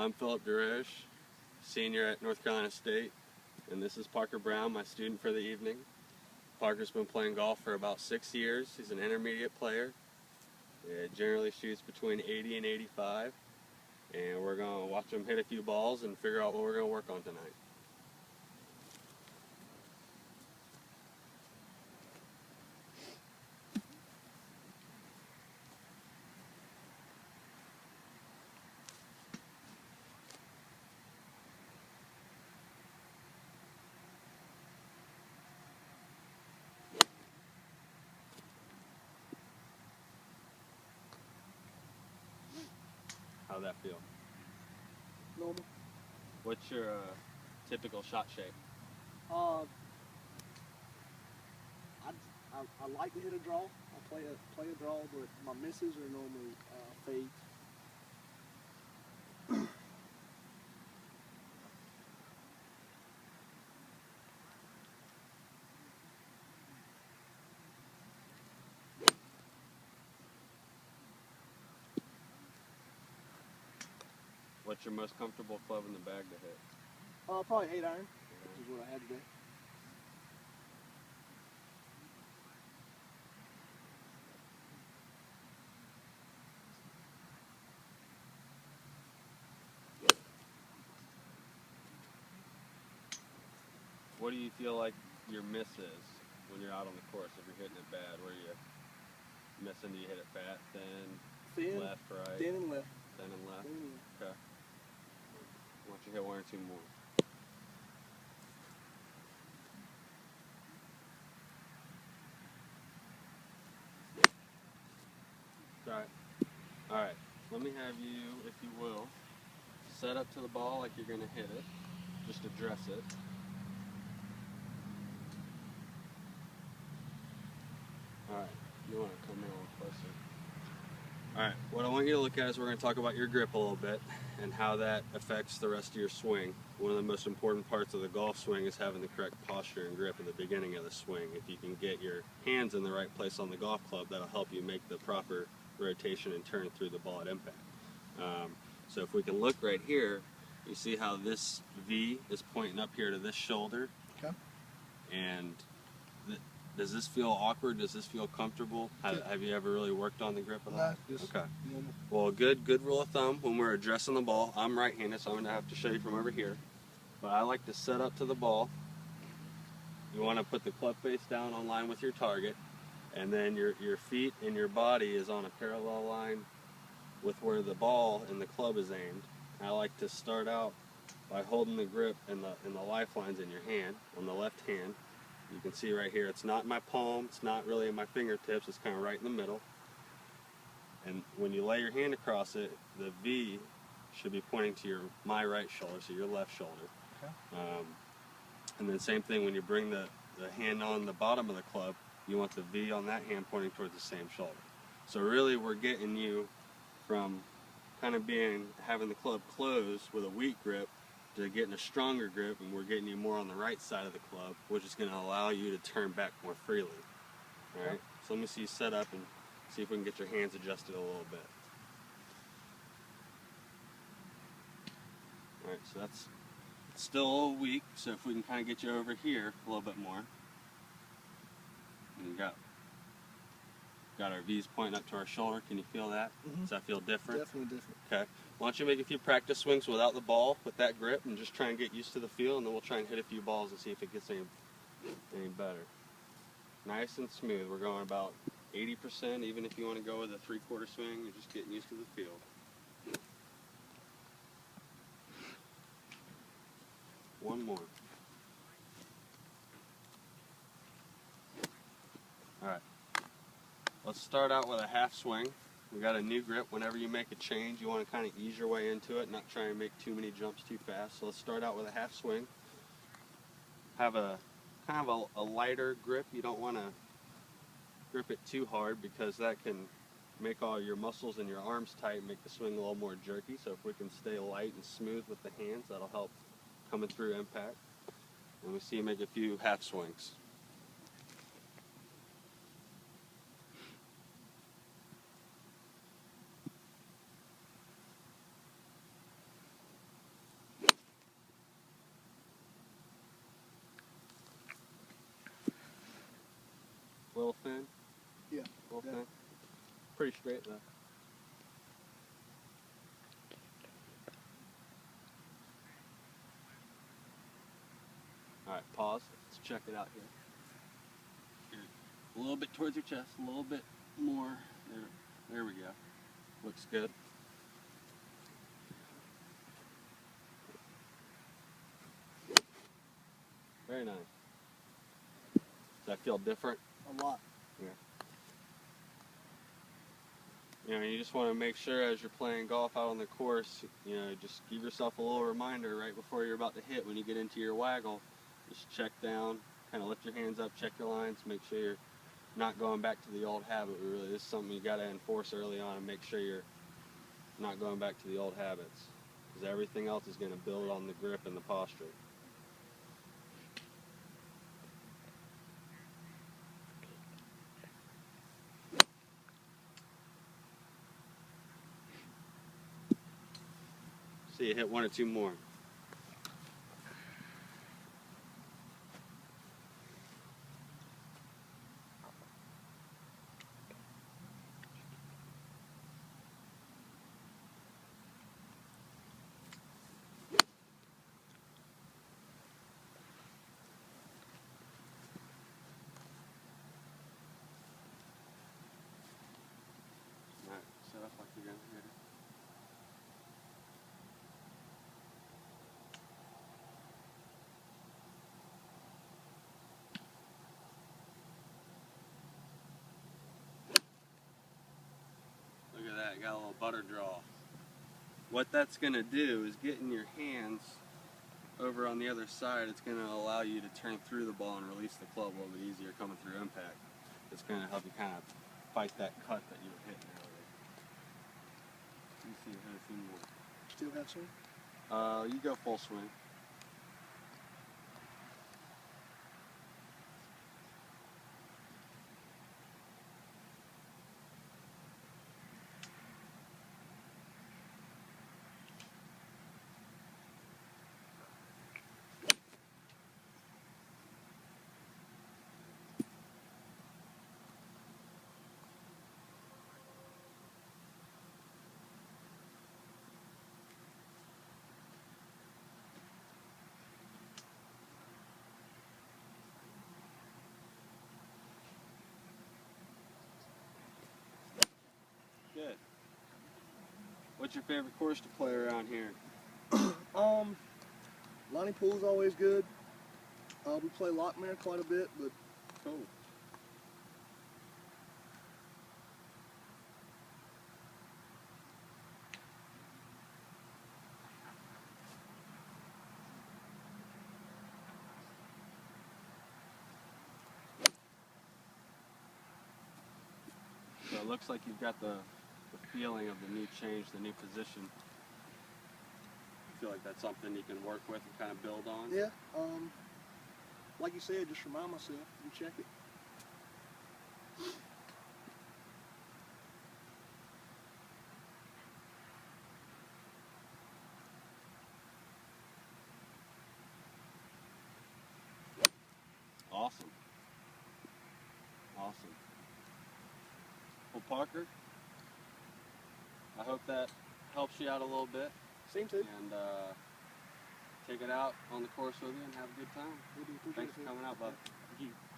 I'm Philip Deroche, senior at North Carolina State, and this is Parker Brown, my student for the evening. Parker's been playing golf for about 6 years. He's an intermediate player. He generally shoots between 80 and 85, and we're going to watch him hit a few balls and figure out what we're going to work on tonight. How'd that feel? Normal. What's your typical shot shape? I like to hit a draw. I play a draw, but my misses are normally fades. What's your most comfortable club in the bag to hit? Probably 8-iron, which is what I had today. What do you feel like your miss is when you're out on the course? If you're hitting it bad, where are you missing? Do you hit it fat, thin, left, right? Thin and left. Thin and left? Thin and left. Okay. Why don't you hit one or two more? Alright, let me have you, if you will, set up to the ball like you're going to hit it. Just address it. Alright, you want to come in a little closer. Alright, what I want you to look at is we're going to talk about your grip a little bit and how that affects the rest of your swing. One of the most important parts of the golf swing is having the correct posture and grip at the beginning of the swing. If you can get your hands in the right place on the golf club, that'll help you make the proper rotation and turn through the ball at impact. So if we can look right here, you see how this V is pointing up here to this shoulder. Okay. And does this feel awkward? Does this feel comfortable? Have you ever really worked on the grip at all? No, just okay. normal. Well, a good rule of thumb when we're addressing the ball, I'm right-handed, so I'm going to have to show you from over here. But I like to set up to the ball. You want to put the club face down on line with your target, and then your feet and your body is on a parallel line with where the ball and the club is aimed. I like to start out by holding the grip and the lifelines in your hand, on the left hand. You can see right here, it's not in my palm, it's not really in my fingertips, it's kind of right in the middle. And when you lay your hand across it, the V should be pointing to my right shoulder, so your left shoulder. Okay. And then same thing, when you bring the hand on the bottom of the club, you want the V on that hand pointing towards the same shoulder. So really we're getting you from kind of having the club closed with a weak grip to getting a stronger grip, and we're getting you more on the right side of the club, which is going to allow you to turn back more freely. All right, so let me see you set up and see if we can get your hands adjusted a little bit. All right, so it's still a little weak, so if we can kind of get you over here a little bit more. And you got our V's pointing up to our shoulder. Can you feel that? Mm-hmm. Does that feel different? Definitely different. Okay. Why don't you make a few practice swings without the ball with that grip and just try and get used to the feel, and then we'll try and hit a few balls and see if it gets any better. Nice and smooth. We're going about 80%, even if you want to go with a three-quarter swing, you're just getting used to the feel. One more. Alright. Let's start out with a half swing. We got a new grip. Whenever you make a change, you want to kind of ease your way into it, not try and make too many jumps too fast. So let's start out with a half swing. Have a kind of a lighter grip. You don't want to grip it too hard because that can make all your muscles in your arms tight and make the swing a little more jerky. So if we can stay light and smooth with the hands, that'll help coming through impact. And we see you make a few half swings. little thin? Yeah. A little Yeah. thin? Pretty straight though. Alright, pause. Let's check it out here. A little bit towards your chest, a little bit more. There we go. Looks good. Very nice. Does that feel different? A lot. Yeah. You know, you just want to make sure as you're playing golf out on the course, you know, just give yourself a little reminder right before you're about to hit when you get into your waggle. Just check down, kind of lift your hands up, check your lines, make sure you're not going back to the old habit. Really, this is something you got to enforce early on and make sure you're not going back to the old habits, because everything else is going to build on the grip and the posture. So you hit one or two more. Alright, set up like you're going to hit it. Look at that, got a little butter draw. What that's going to do is getting your hands over on the other side, it's going to allow you to turn through the ball and release the club a little bit easier coming through impact. It's going to help you kind of fight that cut that you were hitting earlier. Let me see, hit a few more. Still have some? You go full swing. Good. What's your favorite course to play around here? Lonnie Pool's always good. We play Lockmere quite a bit, but Cool. So it looks like you've got the feeling of the new change, the new position. I feel like that's something you can work with and kind of build on. yeah. Like you said, just remind myself and check it. Awesome. Awesome. Well, Parker, I hope that helps you out a little bit. Seem to. And take it out on the course with you and have a good time. We do appreciate Thanks for it. coming out, bud. Thank you.